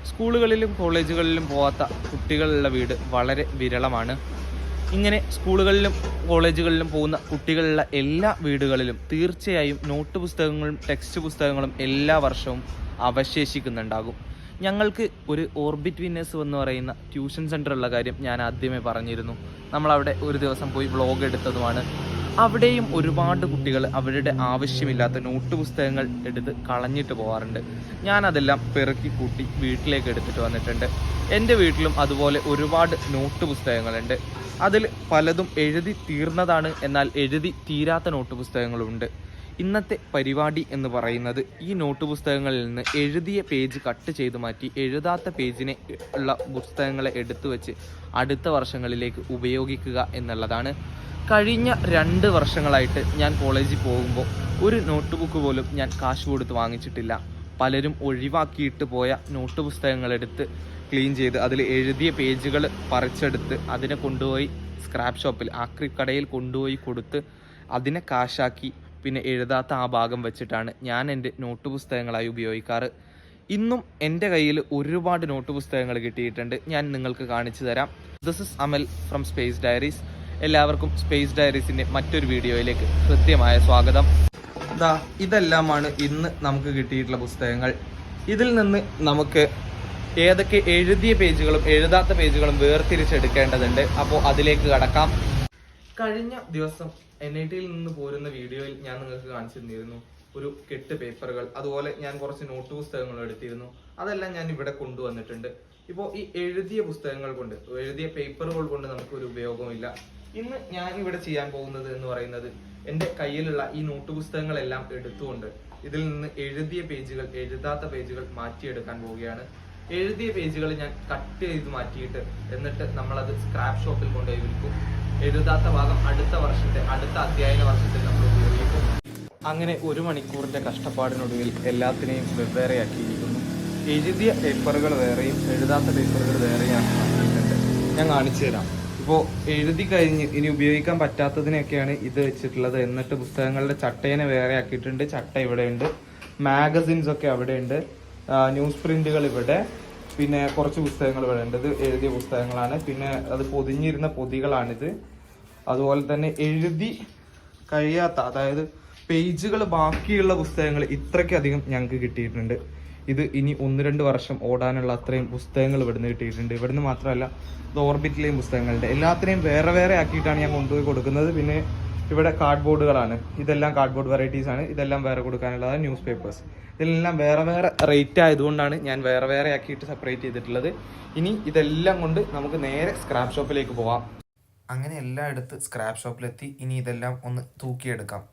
സ്കൂളുകളിലും കോളേജുകളിലും പോകാത്ത കുട്ടികളുള്ള വീട് വളരെ വിരളമാണ്. ഇങ്ങനെ സ്കൂളുകളിലും കോളേജുകളിലും പോകുന്ന കുട്ടികളുള്ള എല്ലാ വീടുകളിലും തീർച്ചയായും നോട്ട് പുസ്തകങ്ങളും ടെക്സ്റ്റ് പുസ്തകങ്ങളും എല്ലാ വർഷവും അവശേഷിക്കുന്നുണ്ടാകും. ഞങ്ങൾക്ക് ഒരു ഓർബിറ്റ് വിന്നേഴ്സ് എന്ന് പറയുന്ന ട്യൂഷൻ സെൻ്റർ ഉള്ള കാര്യം ഞാൻ ആദ്യമേ പറഞ്ഞിരുന്നു. നമ്മളവിടെ ഒരു ദിവസം പോയി വ്ളോഗ് എടുത്തതുമാണ്. അവിടെയും ഒരുപാട് കുട്ടികൾ അവരുടെ ആവശ്യമില്ലാത്ത നോട്ട് പുസ്തകങ്ങൾ എടുത്ത് കളഞ്ഞിട്ട് പോകാറുണ്ട്. ഞാനതെല്ലാം പെറുക്കി കൂട്ടി വീട്ടിലേക്ക് എടുത്തിട്ട് വന്നിട്ടുണ്ട്. എൻ്റെ വീട്ടിലും അതുപോലെ ഒരുപാട് നോട്ട് പുസ്തകങ്ങളുണ്ട്. അതിൽ പലതും എഴുതി തീർന്നതാണ്, എന്നാൽ എഴുതി തീരാത്ത നോട്ട് പുസ്തകങ്ങളുണ്ട്. ഇന്നത്തെ പരിപാടി എന്ന് പറയുന്നത് ഈ നോട്ട് പുസ്തകങ്ങളിൽ നിന്ന് എഴുതിയ പേജ് കട്ട് ചെയ്ത് മാറ്റി എഴുതാത്ത പേജിനെ ഉള്ള പുസ്തകങ്ങളെ എടുത്തു വെച്ച് അടുത്ത വർഷങ്ങളിലേക്ക് ഉപയോഗിക്കുക എന്നുള്ളതാണ്. കഴിഞ്ഞ 2 വർഷങ്ങളായിട്ട് ഞാൻ കോളേജിൽ പോകുമ്പോൾ ഒരു നോട്ട് ബുക്ക് പോലും ഞാൻ കാശ് കൊടുത്ത് വാങ്ങിച്ചിട്ടില്ല. പലരും ഒഴിവാക്കിയിട്ട് പോയ നോട്ട് പുസ്തകങ്ങളെടുത്ത് ക്ലീൻ ചെയ്ത് അതിൽ എഴുതിയ പേജുകൾ പറിച്ചെടുത്ത് അതിനെ കൊണ്ടുപോയി സ്ക്രാപ്പ് ഷോപ്പിൽ ആക്രി കടയിൽ കൊണ്ടുപോയി കൊടുത്ത് അതിനെ കാശാക്കി പിന്നെ എഴുതാത്ത ആ ഭാഗം വെച്ചിട്ടാണ് ഞാൻ എൻ്റെ നോട്ട് പുസ്തകങ്ങളായി ഉപയോഗിക്കാറ്. ഇന്നും എൻ്റെ കയ്യിൽ ഒരുപാട് നോട്ട് പുസ്തകങ്ങൾ കിട്ടിയിട്ടുണ്ട്. ഞാൻ നിങ്ങൾക്ക് കാണിച്ചു തരാം. This is Amal from space diaries. എല്ലാവർക്കും സ്പേസ് ഡയറീസിൻ്റെ മറ്റൊരു വീഡിയോയിലേക്ക് ഹൃദ്യമായ സ്വാഗതം. ഇതെല്ലാമാണ് ഇന്ന് നമുക്ക് കിട്ടിയിട്ടുള്ള പുസ്തകങ്ങൾ. ഇതിൽ നിന്ന് നമുക്ക് ഏതൊക്കെ എഴുതിയ പേജുകളും എഴുതാത്ത പേജുകളും വേർതിരിച്ചെടുക്കേണ്ടതുണ്ട്. അപ്പോൾ അതിലേക്ക് കടക്കാം. കഴിഞ്ഞ ദിവസം NIT യിൽ നിന്ന് പോരുന്ന വീഡിയോയിൽ ഞാൻ നിങ്ങൾക്ക് കാണിച്ചു തന്നിരുന്നു ഒരു കെട്ട് പേപ്പറുകൾ, അതുപോലെ ഞാൻ കുറച്ച് നോട്ട് പുസ്തകങ്ങൾ എടുത്തിരുന്നു. അതെല്ലാം ഞാൻ ഇവിടെ കൊണ്ടുവന്നിട്ടുണ്ട്. ഇപ്പോൾ ഈ എഴുതിയ പുസ്തകങ്ങൾ കൊണ്ട്, എഴുതിയ പേപ്പറുകൾ കൊണ്ട് നമുക്കൊരു ഉപയോഗമില്ല. ഇന്ന് ഞാൻ ഇവിടെ ചെയ്യാൻ പോകുന്നത് എന്ന് പറയുന്നത് എൻ്റെ കയ്യിലുള്ള ഈ നോട്ട് പുസ്തകങ്ങളെല്ലാം എടുത്തുകൊണ്ട് ഇതിൽ നിന്ന് എഴുതിയ പേജുകൾ എഴുതാത്ത പേജുകൾ മാറ്റിയെടുക്കാൻ പോവുകയാണ്. എഴുതിയ പേജുകൾ ഞാൻ കട്ട് ചെയ്ത് മാറ്റിയിട്ട് എന്നിട്ട് നമ്മളത് സ്ക്രാപ്പ് ഷോപ്പിൽ കൊണ്ടുപോയി വിൽക്കും. എഴുതാത്ത ഭാഗം അടുത്ത അധ്യയന വർഷത്തിൽ നമ്മൾ ഉപയോഗിക്കും. അങ്ങനെ 1 മണിക്കൂറിൻ്റെ കഷ്ടപ്പാടിനൊടുവിൽ എല്ലാത്തിനെയും വെവ്വേറെയാക്കിയിരിക്കുന്നു. എഴുതിയ പേപ്പറുകൾ വേറെയും എഴുതാത്ത പേപ്പറുകൾ വേറെയും ആക്കിയിട്ടുണ്ട്. ഞാൻ കാണിച്ചു തരാം. ഇപ്പോൾ എഴുതി കഴിഞ്ഞ് ഇനി ഉപയോഗിക്കാൻ പറ്റാത്തതിനൊക്കെയാണ് ഇത് വെച്ചിട്ടുള്ളത്. എന്നിട്ട് പുസ്തകങ്ങളുടെ ചട്ടേനെ വേറെ ആക്കിയിട്ടുണ്ട്. ചട്ട ഇവിടെയുണ്ട്, മാഗസിൻസ് ഒക്കെ അവിടെയുണ്ട്, ന്യൂസ് പ്രിന്റുകൾ ഇവിടെ, പിന്നെ കുറച്ച് പുസ്തകങ്ങൾ ഇവിടെ ഉണ്ട്. ഇത് എഴുതിയ പുസ്തകങ്ങളാണ്. പിന്നെ അത് പൊതിഞ്ഞിരുന്ന പൊതികളാണിത്. അതുപോലെ തന്നെ എഴുതി കഴിയാത്ത, അതായത് പേജുകൾ ബാക്കിയുള്ള പുസ്തകങ്ങൾ ഇത്രയ്ക്കധികം ഞങ്ങൾക്ക് കിട്ടിയിട്ടുണ്ട്. ഇത് ഇനി 1-2 വർഷം ഓടാനുള്ള അത്രയും പുസ്തകങ്ങൾ ഇവിടുന്ന് കിട്ടിയിട്ടുണ്ട്. ഇവിടുന്ന് മാത്രമല്ല, ഇത് ഓർബിറ്റിലെയും പുസ്തകങ്ങളുണ്ട്. എല്ലാത്തിനെയും വേറെ വേറെ ആക്കിയിട്ടാണ് ഞാൻ കൊണ്ടുപോയി കൊടുക്കുന്നത്. പിന്നെ ഇവിടെ കാർഡ്ബോർഡുകളാണ്. ഇതെല്ലാം കാർഡ്ബോർഡ് വെറൈറ്റീസ് ആണ്. ഇതെല്ലാം വേറെ കൊടുക്കാനുള്ളത്. ന്യൂസ് പേപ്പേഴ്സ് ഇതെല്ലാം വേറെ വേറെ റേറ്റ് ആയതുകൊണ്ടാണ് ഞാൻ വേറെ വേറെ ആക്കിയിട്ട് സെപ്പറേറ്റ് ചെയ്തിട്ടുള്ളത്. ഇനി ഇതെല്ലാം കൊണ്ട് നമുക്ക് നേരെ സ്ക്രാപ്പ് ഷോപ്പിലേക്ക് പോവാം. അങ്ങനെ എല്ലാം എടുത്ത് സ്ക്രാപ്പ് ഷോപ്പിലെത്തി. ഇനി ഇതെല്ലാം ഒന്ന് തൂക്കിയെടുക്കാം.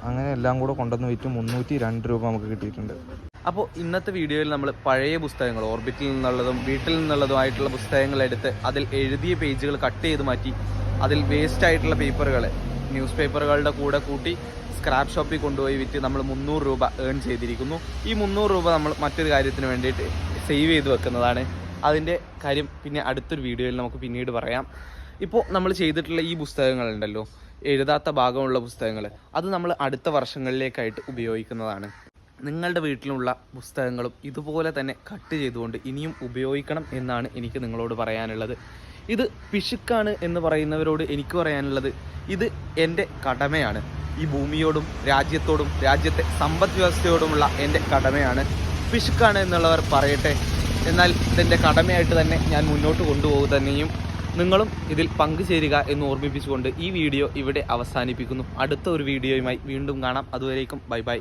അങ്ങനെ എല്ലാം കൂടെ കൊണ്ടുവന്ന് വിറ്റ് 302 രൂപ നമുക്ക് കിട്ടിയിട്ടുണ്ട്. അപ്പോൾ ഇന്നത്തെ വീഡിയോയിൽ നമ്മൾ പഴയ പുസ്തകങ്ങൾ, ഓർബിറ്റിൽ നിന്നുള്ളതും വീട്ടിൽ നിന്നുള്ളതുമായിട്ടുള്ള പുസ്തകങ്ങൾ എടുത്ത് അതിൽ എഴുതിയ പേജുകൾ കട്ട് ചെയ്ത് മാറ്റി അതിൽ വേസ്റ്റ് ആയിട്ടുള്ള പേപ്പറുകൾ ന്യൂസ് പേപ്പറുകളുടെ കൂടെ കൂട്ടി സ്ക്രാപ്പ് ഷോപ്പിൽ കൊണ്ടുപോയി വിറ്റ് നമ്മൾ 300 രൂപ ഏൺ ചെയ്തിരിക്കുന്നു. ഈ 300 രൂപ നമ്മൾ മറ്റൊരു കാര്യത്തിന് വേണ്ടിയിട്ട് സേവ് ചെയ്ത് വെക്കുന്നതാണ്. അതിൻ്റെ കാര്യം പിന്നെ അടുത്തൊരു വീഡിയോയിൽ നമുക്ക് പിന്നീട് പറയാം. ഇപ്പോൾ നമ്മൾ ചെയ്തിട്ടുള്ള ഈ പുസ്തകങ്ങളുണ്ടല്ലോ, എഴുതാത്ത ഭാഗമുള്ള പുസ്തകങ്ങൾ, അത് നമ്മൾ അടുത്ത വർഷങ്ങളിലേക്കായിട്ട് ഉപയോഗിക്കുന്നതാണ്. നിങ്ങളുടെ വീട്ടിലുള്ള പുസ്തകങ്ങളും ഇതുപോലെ തന്നെ കട്ട് ചെയ്തുകൊണ്ട് ഇനിയും ഉപയോഗിക്കണം എന്നാണ് എനിക്ക് നിങ്ങളോട് പറയാനുള്ളത്. ഇത് പിശുക്കാണ് എന്ന് പറയുന്നവരോട് എനിക്ക് പറയാനുള്ളത്, ഇത് എൻ്റെ കടമയാണ്. ഈ ഭൂമിയോടും രാജ്യത്തോടും രാജ്യത്തെ സമ്പദ് വ്യവസ്ഥയോടുമുള്ള എൻ്റെ കടമയാണ്. പിശുക്കാണ് എന്നുള്ളവർ പറയട്ടെ, എന്നാൽ ഇതെൻ്റെ കടമയായിട്ട് തന്നെ ഞാൻ മുന്നോട്ട് കൊണ്ടുപോകുക തന്നെയും. നിങ്ങളും ഇതിൽ പങ്കുചേരുക എന്ന് ഓർമ്മിപ്പിച്ചുകൊണ്ട് ഈ വീഡിയോ ഇവിടെ അവസാനിപ്പിക്കുന്നു. അടുത്ത ഒരു വീഡിയോയുമായി വീണ്ടും കാണാം. അതുവരേക്കും ബൈ ബൈ.